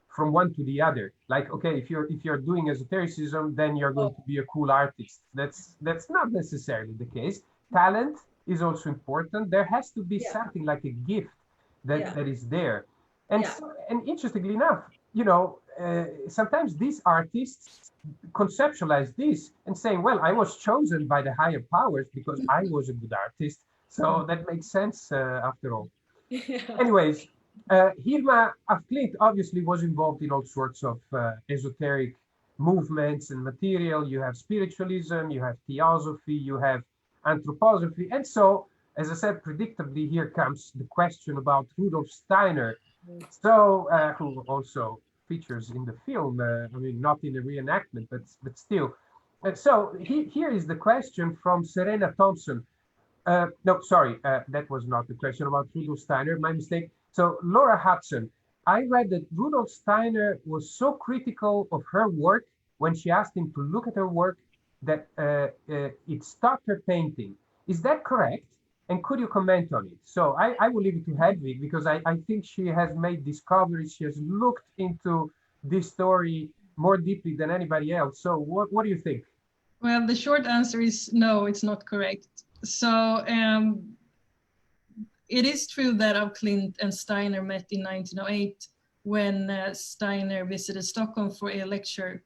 from one to the other. Like, okay, if you're doing esotericism, then you're going to be a cool artist. That's not necessarily the case. Talent is also important. There has to be something like a gift that is there. And and interestingly enough, sometimes these artists conceptualize this and saying, well, I was chosen by the higher powers because I was a good artist. So that makes sense after all. Yeah. Anyways, Hilma af Klint obviously was involved in all sorts of esoteric movements and material. You have spiritualism, you have theosophy, you have anthroposophy. And so, as I said, predictably, here comes the question about Rudolf Steiner. So, who also features in the film, I mean, not in the reenactment, but still. So here is the question from Serena Thompson. No, sorry, that was not the question about Rudolf Steiner, my mistake. So Laura Hudson, I read that Rudolf Steiner was so critical of her work when she asked him to look at her work that it stopped her painting. Is that correct? And could you comment on it? So I will leave it to Hedwig, because I think she has made discoveries. She has looked into this story more deeply than anybody else. So what do you think? Well, the short answer is no, it's not correct. So it is true that af Klint and Steiner met in 1908 when Steiner visited Stockholm for a lecture.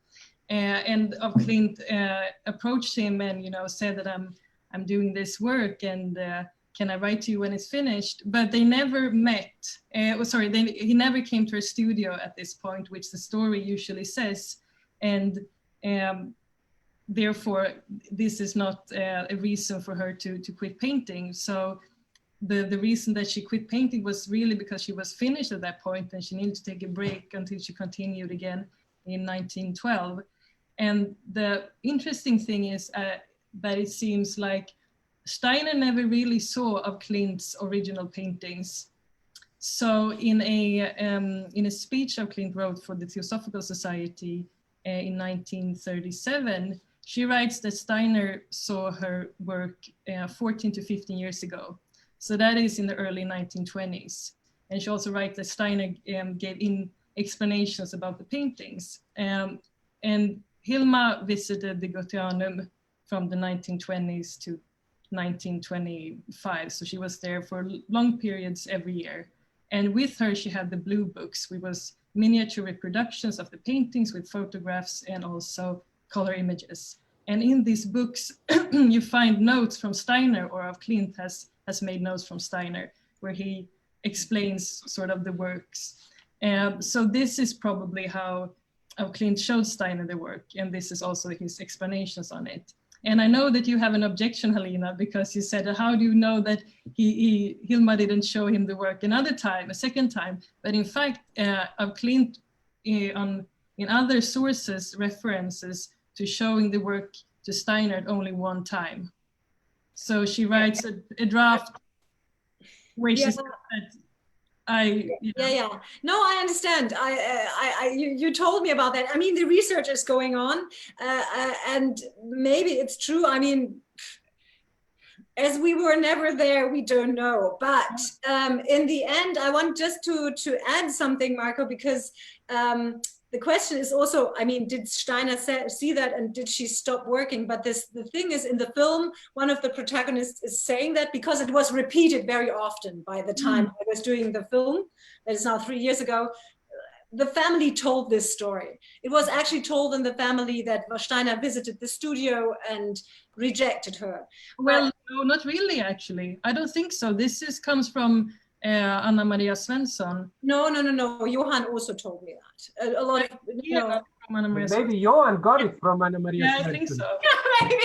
And af Klint approached him and said that I'm doing this work and can I write to you when it's finished? But they never met. He never came to her studio at this point, which the story usually says. And therefore, this is not a reason for her to quit painting. So the reason that she quit painting was really because she was finished at that point and she needed to take a break until she continued again in 1912. And the interesting thing is that it seems like Steiner never really saw of Klint's original paintings. So in a speech of Klint wrote for the Theosophical Society in 1937, she writes that Steiner saw her work 14 to 15 years ago. So that is in the early 1920s. And she also writes that Steiner gave in explanations about the paintings. And Hilma visited the Goetheanum from the 1920s to 1925. So she was there for long periods every year. And with her, she had the blue books, which was miniature reproductions of the paintings with photographs and also color images. And in these books, you find notes from Steiner, or of Klint has made notes from Steiner, where he explains sort of the works. So this is probably how Klint showed Steiner the work, and this is also his explanations on it. And I know that you have an objection, Helena, because you said, how do you know that Hilma didn't show him the work another time, a second time? But in fact, of Klint in other sources, references to showing the work to Steiner at only one time. So she writes a draft where she said that No, I understand. You told me about that. I mean, the research is going on, and maybe it's true. I mean, as we were never there, we don't know. But in the end, I want just to add something, Marco, because the question is also, I mean, did Steiner see that and did she stop working? But the thing is, in the film, one of the protagonists is saying that because it was repeated very often by the time I was doing the film, that is now 3 years ago. The family told this story. It was actually told in the family that Steiner visited the studio and rejected her. Well, no, not really, actually. I don't think so. This comes from Anna Maria Svensson. No. Johan also told me that. A lot of from Anna Maria maybe Johan got it from Anna Maria Svensson. I think so. Maybe.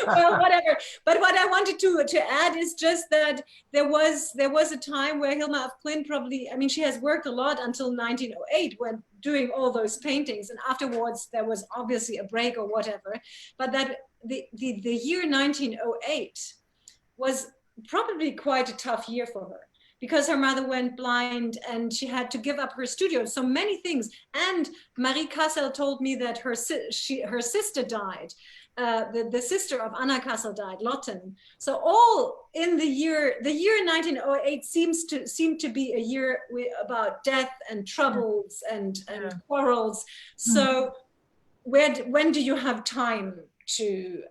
Well, whatever. But what I wanted to add is just that there was a time where Hilma af Klint probably, I mean, she has worked a lot until 1908 when doing all those paintings, and afterwards there was obviously a break or whatever. But that the year 1908 was probably quite a tough year for her, because her mother went blind and she had to give up her studio. So many things. And Marie Cassel told me that her sister died. The sister of Anna Cassel died, Lotten. So all in the year 1908 seemed to be a year about death and troubles and quarrels. So when do you have time to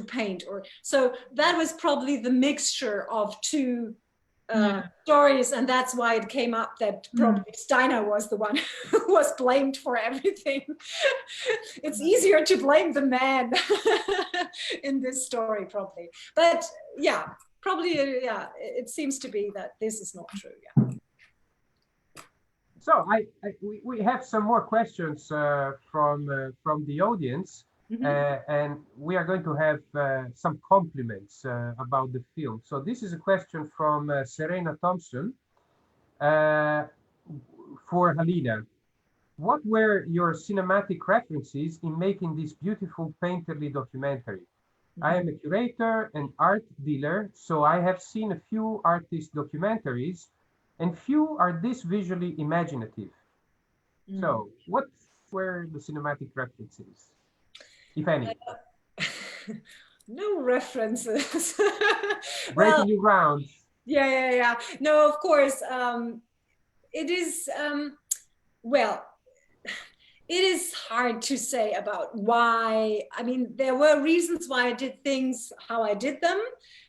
paint? Or so that was probably the mixture of two stories, and that's why it came up that probably Steiner was the one who was blamed for everything. It's easier to blame the man in this story, probably. But yeah, probably, it seems to be that this is not true. Yeah. So we have some more questions from the audience. And we are going to have some compliments about the film. So this is a question from Serena Thompson for Helena. What were your cinematic references in making this beautiful painterly documentary? I am a curator and art dealer, so I have seen a few artist documentaries, and few are this visually imaginative. So what were the cinematic references, if any? No references. Breaking new ground. Yeah. No, of course. It is, well, it is hard to say about why. I mean, there were reasons why I did things how I did them,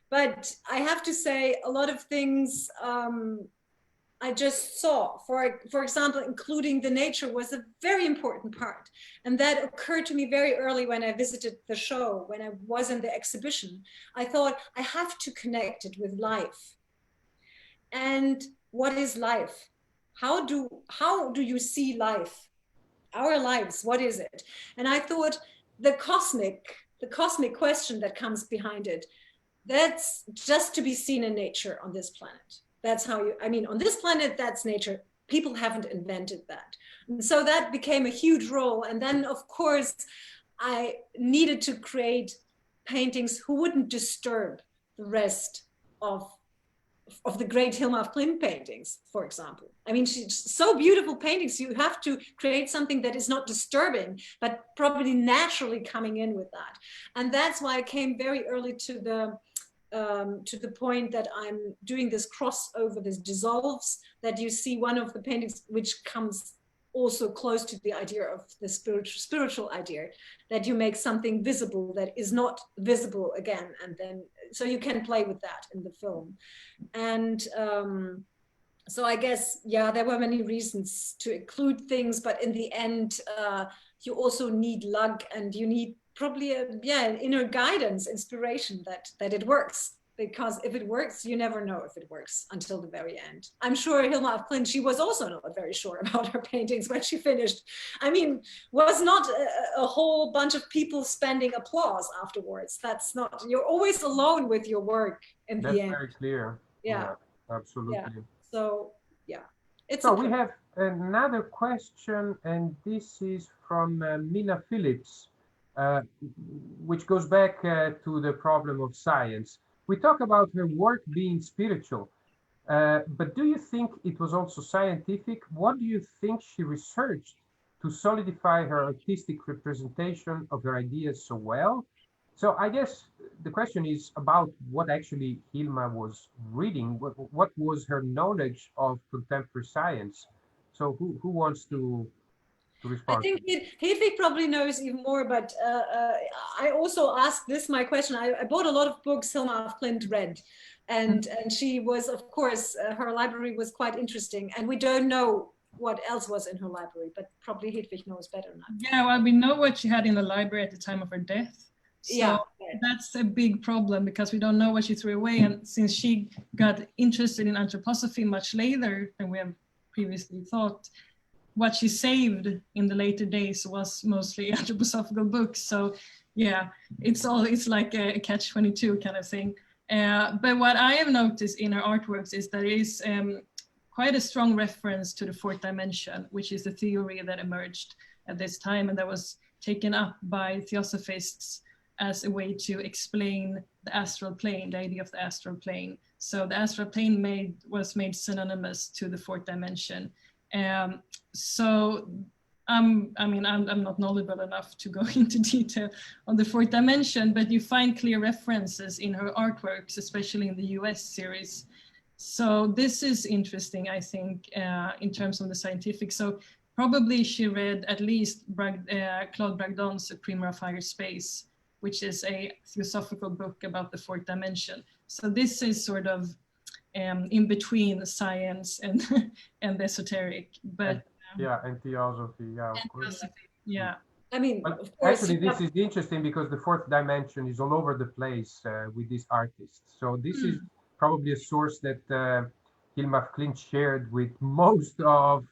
but I have to say a lot of things I just saw. For example, including the nature was a very important part. And that occurred to me very early when I visited the show, when I was in the exhibition. I thought I have to connect it with life. And what is life? How do you see life? Our lives, what is it? And I thought the cosmic question that comes behind it, that's just to be seen in nature on this planet. That's how on this planet, that's nature, people haven't invented that. And so that became a huge role. And then, of course, I needed to create paintings who wouldn't disturb the rest of the great Hilma af Klint paintings, for example. I mean, she's so beautiful paintings. You have to create something that is not disturbing, but probably naturally coming in with that. And that's why I came very early to the point that I'm doing this crossover, this dissolves, that you see one of the paintings which comes also close to the idea of the spiritual idea, that you make something visible that is not visible again, and then so you can play with that in the film. And so I guess, yeah, there were many reasons to include things, but in the end, you also need luck, and you need probably an inner guidance, inspiration that it works. Because if it works, you never know if it works until the very end. I'm sure Hilma af Klint, she was also not very sure about her paintings when she finished. I mean, was not a whole bunch of people spending applause afterwards. That's not, you're always alone with your work in the end. That's very clear. Yeah. Absolutely. Yeah. So, yeah. So we have another question, and this is from Mina Phillips, which goes back to the problem of science. We talk about her work being spiritual, but do you think it was also scientific? What do you think she researched to solidify her artistic representation of her ideas so well? So I guess the question is about what actually Hilma was reading. What was her knowledge of contemporary science? So who wants to respond? I think Hedwig probably knows even more, but I also asked this, my question. I bought a lot of books Hilma af Klint read, and she was, of course, her library was quite interesting, and we don't know what else was in her library, but probably Hedwig knows better now. Yeah, well, we know what she had in the library at the time of her death. So yeah, that's a big problem, because we don't know what she threw away. And since she got interested in anthroposophy much later than we have previously thought, what she saved in the later days was mostly anthroposophical books. So yeah, it's like a catch-22 kind of thing. But what I have noticed in her artworks is that it is quite a strong reference to the fourth dimension, which is the theory that emerged at this time and that was taken up by theosophists as a way to explain the astral plane, the idea of the astral plane. So the astral plane was made synonymous to the fourth dimension. So I'm not knowledgeable enough to go into detail on the fourth dimension, but you find clear references in her artworks, especially in the US series. So this is interesting, I think, in terms of the scientific. So probably she read at least Claude Bragdon's Primer of Higher Space, which is a theosophical book about the fourth dimension. So this is sort of in between science and the esoteric, but and theosophy, of course. Yeah. I mean, but of course, actually, this is interesting because the fourth dimension is all over the place with these artists. So this is probably a source that Hilma af Klint shared with most of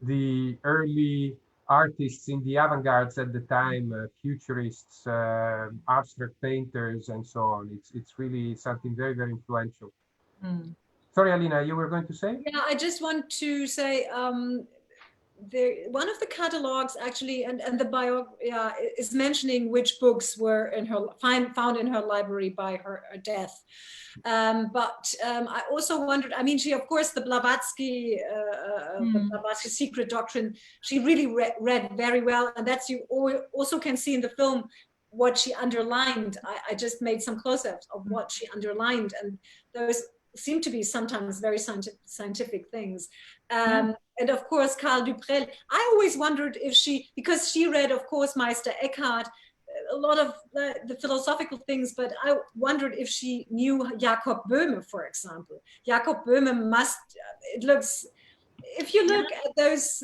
the early artists in the avant-garde at the time, futurists, abstract painters, and so on. It's really something very, very influential. Sorry, Alina, you were going to say? Yeah, I just want to say one of the catalogs actually, and the bio is mentioning which books were in her found in her library by her death. But I also wondered, I mean, she, of course, the Blavatsky secret doctrine, she really read very well. And that's, you also can see in the film what she underlined. I just made some close-ups of what she underlined. And those seem to be sometimes very scientific things. And of course, Carl Duprel, I always wondered if because she read, of course, Meister Eckhart, a lot of the philosophical things, but I wondered if she knew Jakob Böhme, for example. Jakob Böhme if you look at those,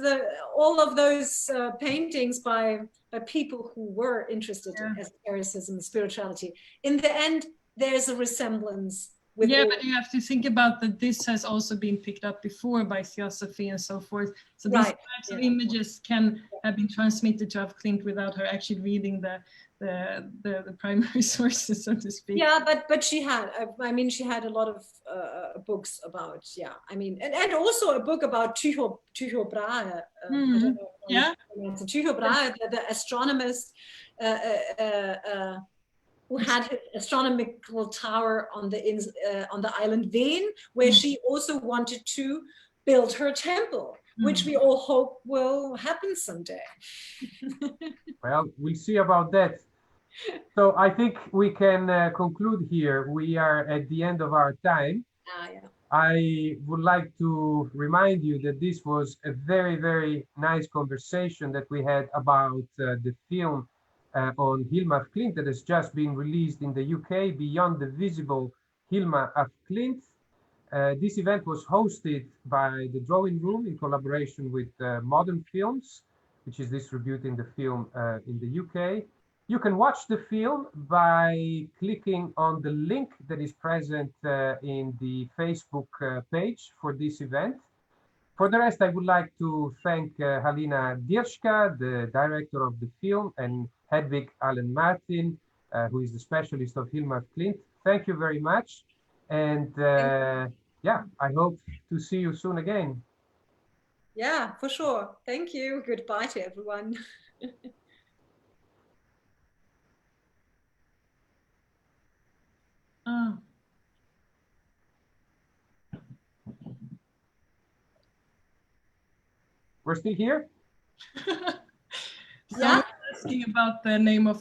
all of those paintings by people who were interested in esotericism, spirituality, in the end, there's a resemblance with yeah, all, but you have to think about that this has also been picked up before by theosophy and so forth. So these right, types of yeah. images can have been transmitted to Klint without her actually reading the primary sources, so to speak. Yeah, but she had, I mean, she had a lot of books about, yeah, I mean, and also a book about Tycho Brahe. I don't know Yeah. Tycho Brahe, the astronomist who had his astronomical tower on the island Ven, where she also wanted to build her temple, which we all hope will happen someday. Well, we'll see about that. So I think we can conclude here. We are at the end of our time. Yeah. I would like to remind you that this was a very, very nice conversation that we had about the film on Hilma af Klint that has just been released in the UK, Beyond the Visible, Hilma af Klint. This event was hosted by the Drawing Room in collaboration with Modern Films, which is distributing the film in the UK. You can watch the film by clicking on the link that is present in the Facebook page for this event. For the rest, I would like to thank Halina Dirschka, the director of the film, and Hedwig Allen-Martin, who is the specialist of Hilma af Klint. Thank you very much. And yeah, I hope to see you soon again. Yeah, for sure. Thank you. Goodbye to everyone. We're still here? So asking about the name of